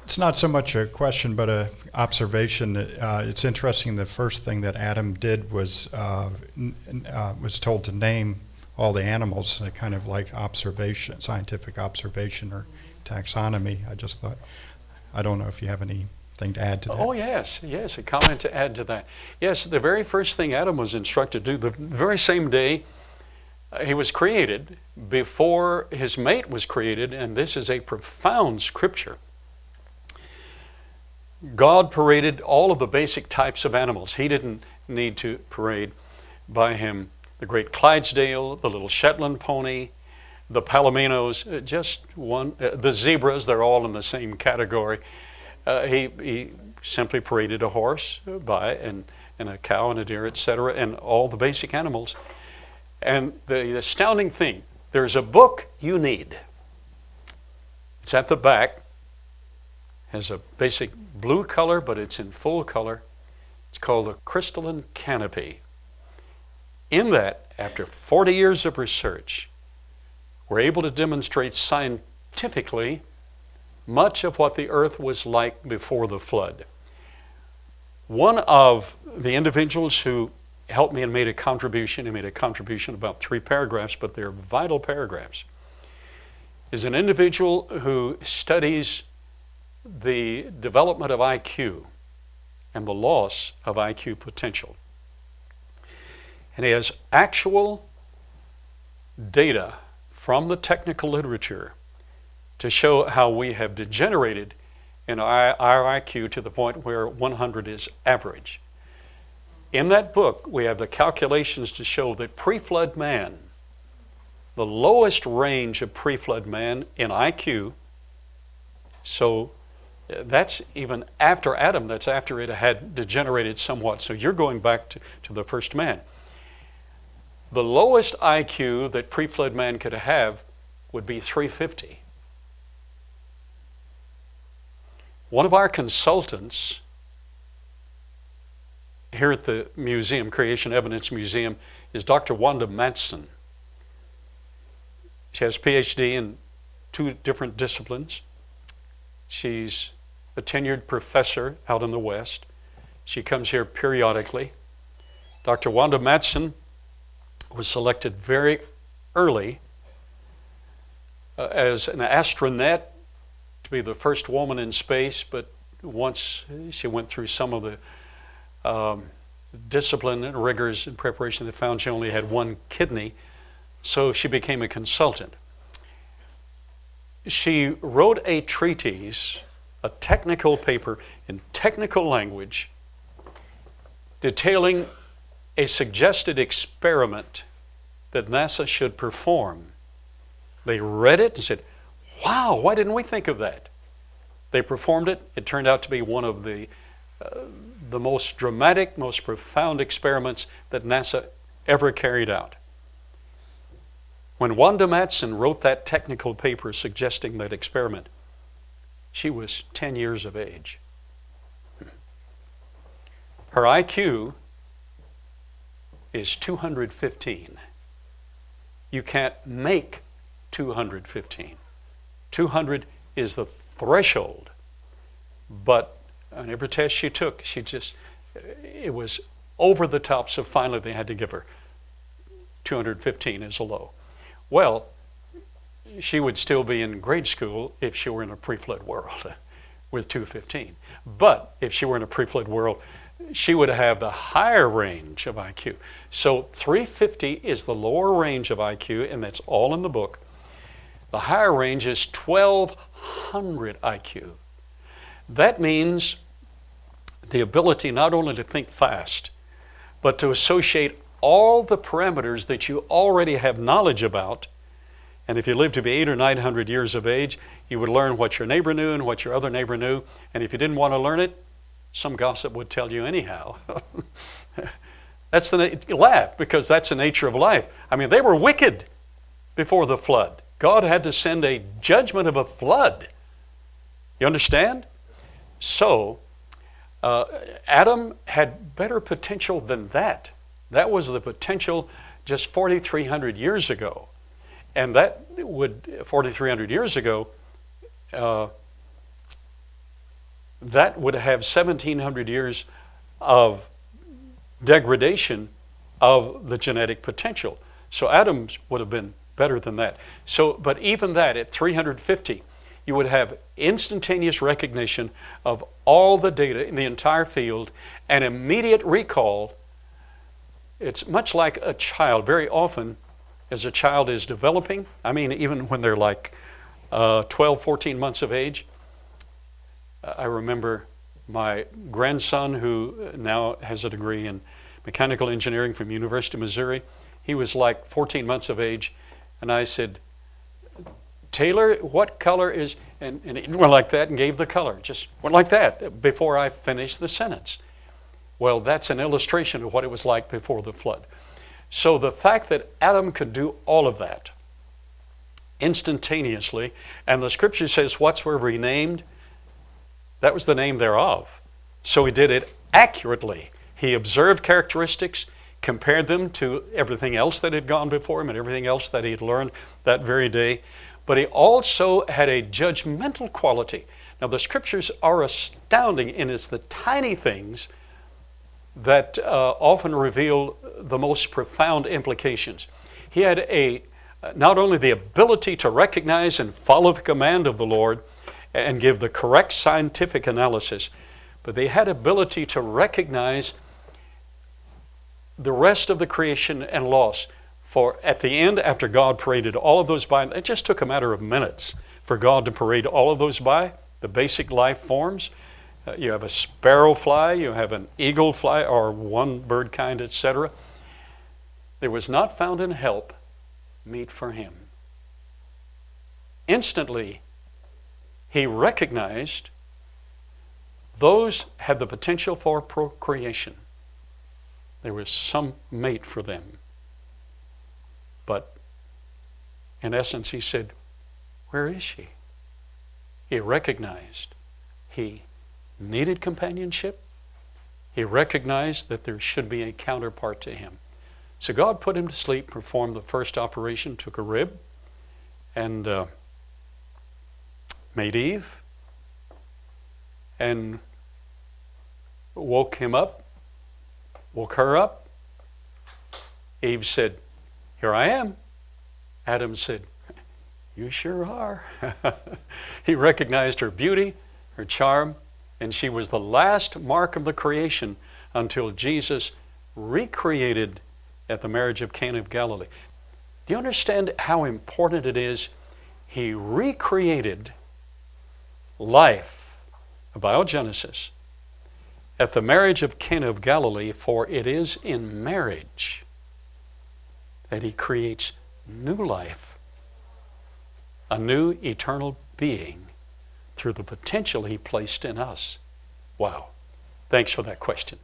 It's not so much a question, but a observation. It's interesting. The first thing that Adam did was told to name all the animals, kind of like observation, scientific observation or taxonomy. I just thought, I don't know if you have anything to add to that. Oh, yes, a comment to add to that. Yes, the very first thing Adam was instructed to do, the very same day he was created, before his mate was created, and this is a profound scripture. God paraded all of the basic types of animals. He didn't need to parade by him the great Clydesdale, the little Shetland pony, the Palominos, just one, the zebras, they're all in the same category. He simply paraded a horse by, and a cow and a deer, etc., and all the basic animals. And the astounding thing, there's a book you need. It's at the back. Has a basic blue color, but it's in full color. It's called the Crystalline Canopy. In that, after 40 years of research, we're able to demonstrate scientifically much of what the earth was like before the flood. One of the individuals who helped me and made a contribution, he made a contribution about 3 paragraphs, but they're vital paragraphs, is an individual who studies the development of IQ and the loss of IQ potential. And he has actual data from the technical literature to show how we have degenerated in our IQ to the point where 100 is average. In that book, we have the calculations to show that pre-flood man, the lowest range of pre-flood man in IQ, so that's even after Adam, that's after it had degenerated somewhat. So you're going back to the first man. The lowest IQ that pre-flood man could have would be 350. One of our consultants here at the museum, Creation Evidence Museum, is Dr. Wanda Matson. She has a PhD in 2 different disciplines. She's a tenured professor out in the West. She comes here periodically. Dr. Wanda Matson was selected very early as an astronaut to be the first woman in space, but once she went through some of the discipline and rigors and preparation, they found she only had 1 kidney, so she became a consultant. She wrote a treatise, a technical paper in technical language, detailing a suggested experiment that NASA should perform. They read it and said, wow, why didn't we think of that? They performed it. It turned out to be one of the most dramatic, most profound experiments that NASA ever carried out. When Wanda Matson wrote that technical paper suggesting that experiment, she was 10 years of age. Her IQ is 215. You can't make 215. 200 is the threshold. But on every test she took, it was over the top, so finally they had to give her 215 as a low. Well, she would still be in grade school if she were in a pre-flood world with 215. But if she were in a pre-flood world, she would have the higher range of IQ. So 350 is the lower range of IQ, and that's all in the book. The higher range is 1200 IQ. That means the ability not only to think fast, but to associate all the parameters that you already have knowledge about. And if you live to be 800 or 900 years of age, you would learn what your neighbor knew and what your other neighbor knew. And if you didn't want to learn it, some gossip would tell you anyhow. That's laugh, because that's the nature of life. I mean, they were wicked before the flood. God had to send a judgment of a flood. You understand? So, Adam had better potential than that. That was the potential just 4,300 years ago. And that would, 4,300 years ago, that would have 1,700 years of degradation of the genetic potential. So Adam's would have been better than that. So, but even that, at 350, you would have instantaneous recognition of all the data in the entire field and immediate recall. It's much like a child. Very often, as a child is developing, I mean, even when they're like 12, 14 months of age, I remember my grandson, who now has a degree in mechanical engineering from University of Missouri. He was like 14 months of age, and I said, Taylor, what color is, and he went like that and gave the color, just went like that before I finished the sentence. Well, that's an illustration of what it was like before the flood. So the fact that Adam could do all of that instantaneously, and the scripture says whatsoever he named, that was the name thereof. So he did it accurately. He observed characteristics, compared them to everything else that had gone before him and everything else that he had learned that very day. But he also had a judgmental quality. Now the scriptures are astounding, and it's the tiny things that often reveal the most profound implications. He had not only the ability to recognize and follow the command of the Lord and give the correct scientific analysis, but they had ability to recognize the rest of the creation and loss. For at the end, after God paraded all of those by, it just took a matter of minutes for God to parade all of those by, the basic life forms. You have a sparrow fly, you have an eagle fly, or one bird kind, etc. There was not found in help meet for him. Instantly, he recognized those had the potential for procreation. There was some mate for them. But in essence, he said, where is she? He recognized he needed companionship. He recognized that there should be a counterpart to him. So God put him to sleep, performed the first operation, took a rib, and made Eve, and woke her up. Eve said, here I am. Adam said, you sure are. He recognized her beauty, her charm, and she was the last mark of the creation until Jesus recreated at the marriage of Cana of Galilee. Do you understand how important it is? He recreated life, biogenesis, at the marriage of Cana of Galilee, for it is in marriage that he creates new life, a new eternal being through the potential he placed in us. Wow. Thanks for that question.